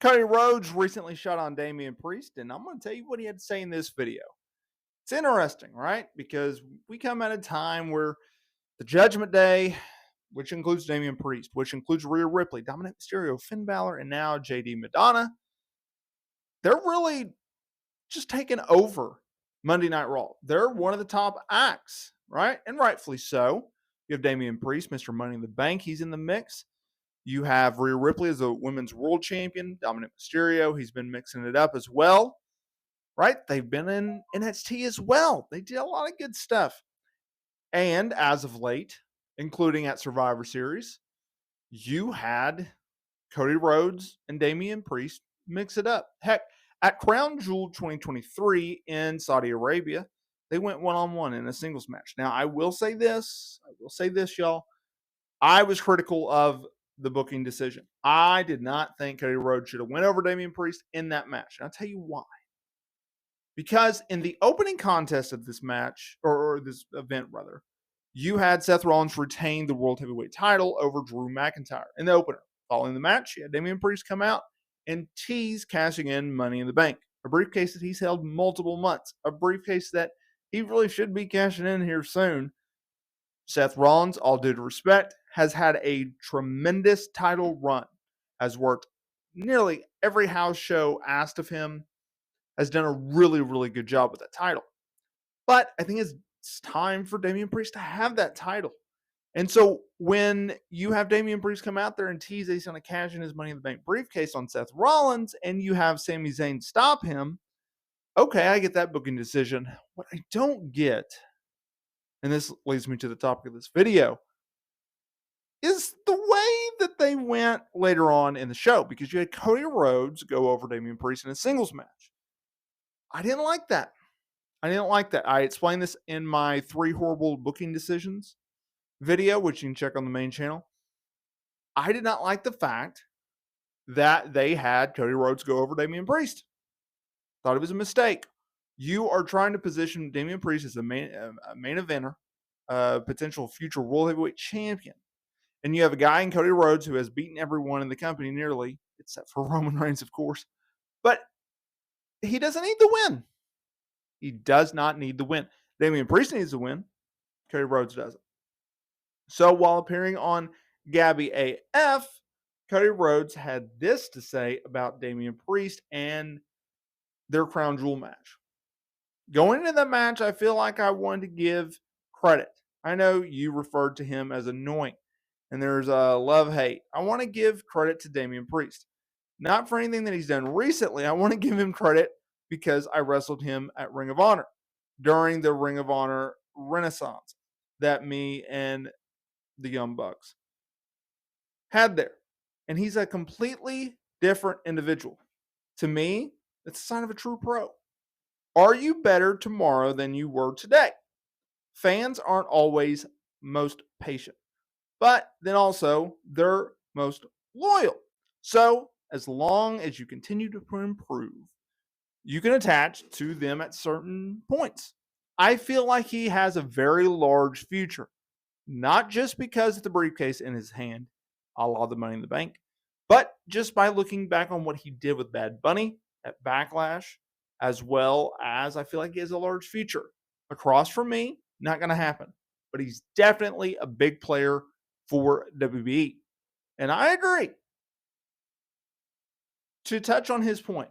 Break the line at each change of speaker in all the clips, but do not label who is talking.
Cody Rhodes recently shot on Damian Priest, and I'm going to tell you what he had to say in this video. It's interesting, right? Because we come at a time where the Judgment Day, which includes Damian Priest, which includes Rhea Ripley, Dominic Mysterio, Finn Balor, and now JD Madonna, they're really just taking over Monday Night Raw. They're one of the top acts, right? And rightfully so. You have Damian Priest, Mr. Money in the Bank. He's in the mix. You have Rhea Ripley as a women's world champion. Dominic Mysterio, he's been mixing it up as well, right? They've been in NXT as well. They did a lot of good stuff. And as of late, including at Survivor Series, you had Cody Rhodes and Damian Priest mix it up. Heck, at Crown Jewel 2023 in Saudi Arabia, they went one-on-one in a singles match. Now, I will say this, y'all. I was critical of the booking decision. I did not think Cody Rhodes should have went over Damian Priest in that match. And I'll tell you why. Because in the opening contest of this match, or this event rather, you had Seth Rollins retain the World Heavyweight title over Drew McIntyre in the opener. Following the match, you had Damian Priest come out and tease cashing in Money in the Bank, a briefcase that he's held multiple months, a briefcase that he really should be cashing in here soon. Seth Rollins, all due to respect, has had a tremendous title run, has worked nearly every house show asked of him, has done a really, really good job with that title. But I think it's time for Damian Priest to have that title. And so when you have Damian Priest come out there and tease he's going to cash in his Money in the Bank briefcase on Seth Rollins, and you have Sami Zayn stop him, okay, I get that booking decision. What I don't get, and this leads me to the topic of this video, is the way that they went later on in the show, because you had Cody Rhodes go over Damian Priest in a singles match. I didn't like that. I explained this in my 3 horrible booking decisions video, which you can check on the main channel. I did not like the fact that they had Cody Rhodes go over Damian Priest. Thought it was a mistake. You are trying to position Damian Priest as a main eventer, a potential future World Heavyweight Champion. And you have a guy in Cody Rhodes who has beaten everyone in the company nearly, except for Roman Reigns, of course. But he doesn't need the win. He does not need the win. Damian Priest needs the win. Cody Rhodes doesn't. So while appearing on Gabby AF, Cody Rhodes had this to say about Damian Priest and their Crown Jewel match. Going into that match, I feel like I wanted to give credit. I know you referred to him as annoying, and there's a love-hate. I want to give credit to Damian Priest. Not for anything that he's done recently. I want to give him credit because I wrestled him at Ring of Honor during the Ring of Honor Renaissance that me and the Young Bucks had there. And he's a completely different individual. To me, it's a sign of a true pro. Are you better tomorrow than you were today? Fans aren't always most patient, but then also they're most loyal. So as long as you continue to improve, you can attach to them at certain points. I feel like he has a very large future, not just because of the briefcase in his hand, a la the Money in the Bank, but just by looking back on what he did with Bad Bunny at Backlash, as well as I feel like he has a large future. Across from me, not going to happen, but he's definitely a big player for WBE. And I agree. To touch on his point,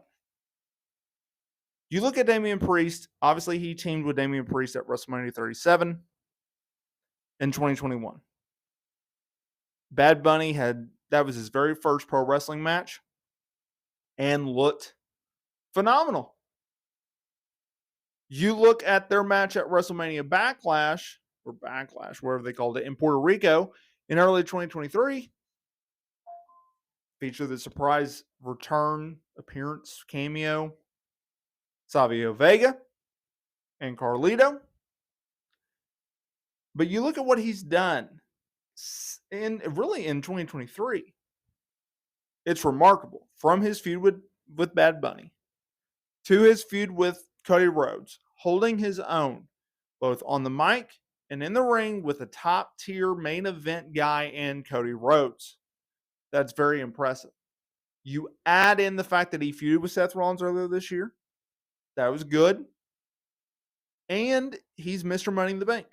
you look at Damian Priest, obviously he teamed with Damian Priest at WrestleMania 37 in 2021. Bad Bunny that was his very first pro wrestling match and looked phenomenal. You look at their match at WrestleMania Backlash, whatever they called it, in Puerto Rico in early 2023, featured the surprise return appearance cameo, Savio Vega and Carlito. But you look at what he's done in 2023. It's remarkable. From his feud with Bad Bunny to his feud with Cody Rhodes, holding his own both on the mic and in the ring with a top tier main event guy in Cody Rhodes. That's very impressive. You add in the fact that he feuded with Seth Rollins earlier this year. That was good. And he's Mr. Money in the Bank.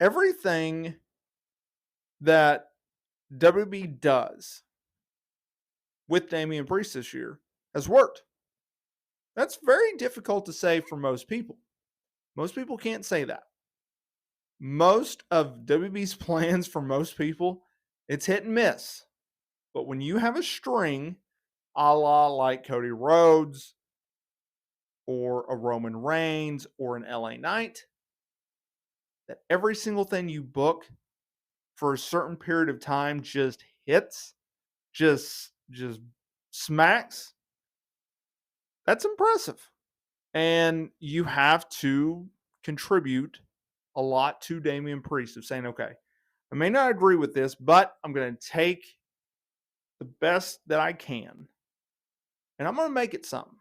Everything that WB does with Damian Priest this year has worked. That's very difficult to say for most people. Most people can't say that. Most of WB's plans for most people, it's hit and miss. But when you have a string, a la like Cody Rhodes or a Roman Reigns or an LA Knight, that every single thing you book for a certain period of time just hits, just smacks, that's impressive. And you have to contribute a lot to Damian Priest of saying, okay, I may not agree with this, but I'm going to take the best that I can and I'm going to make it something.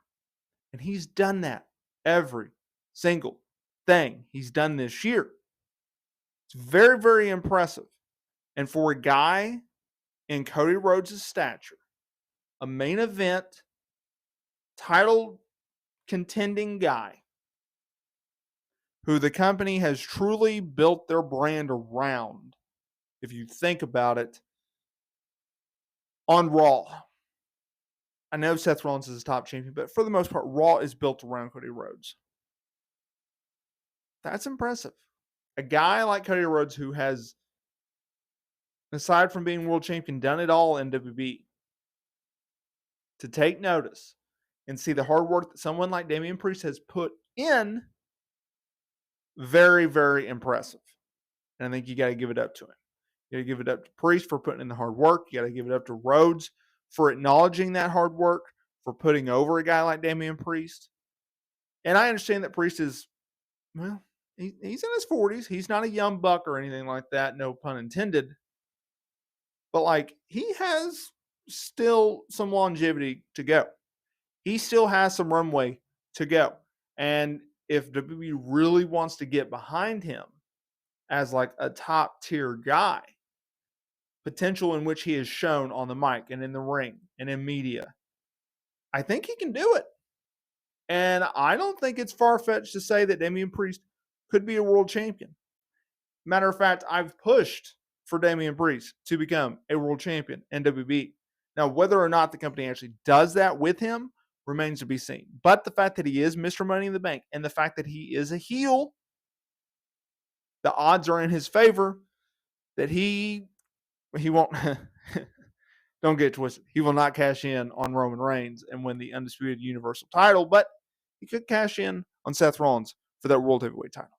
And he's done that every single thing he's done this year. It's very, very impressive. And for a guy in Cody Rhodes' stature, a main event title contending guy who the company has truly built their brand around, if you think about it, on Raw. I know Seth Rollins is a top champion, but for the most part, Raw is built around Cody Rhodes. That's impressive. A guy like Cody Rhodes who has, aside from being world champion, done it all in WB, to take notice and see the hard work that someone like Damian Priest has put in, very, very impressive. And I think you got to give it up to him. You got to give it up to Priest for putting in the hard work. You got to give it up to Rhodes for acknowledging that hard work, for putting over a guy like Damian Priest. And I understand that Priest is, well, he's in his 40s. He's not a young buck or anything like that, no pun intended. But, like, he has still some longevity to go. He still has some runway to go. And if WWE really wants to get behind him as, like, a top-tier guy, potential in which he has shown on the mic and in the ring and in media, I think he can do it. And I don't think it's far-fetched to say that Damian Priest could be a world champion. Matter of fact, I've pushed for Damian Priest to become a world champion in WB. Now, whether or not the company actually does that with him remains to be seen. But the fact that he is Mr. Money in the Bank and the fact that he is a heel, the odds are in his favor that he won't, don't get twisted, he will not cash in on Roman Reigns and win the undisputed Universal title, but he could cash in on Seth Rollins for that World Heavyweight title.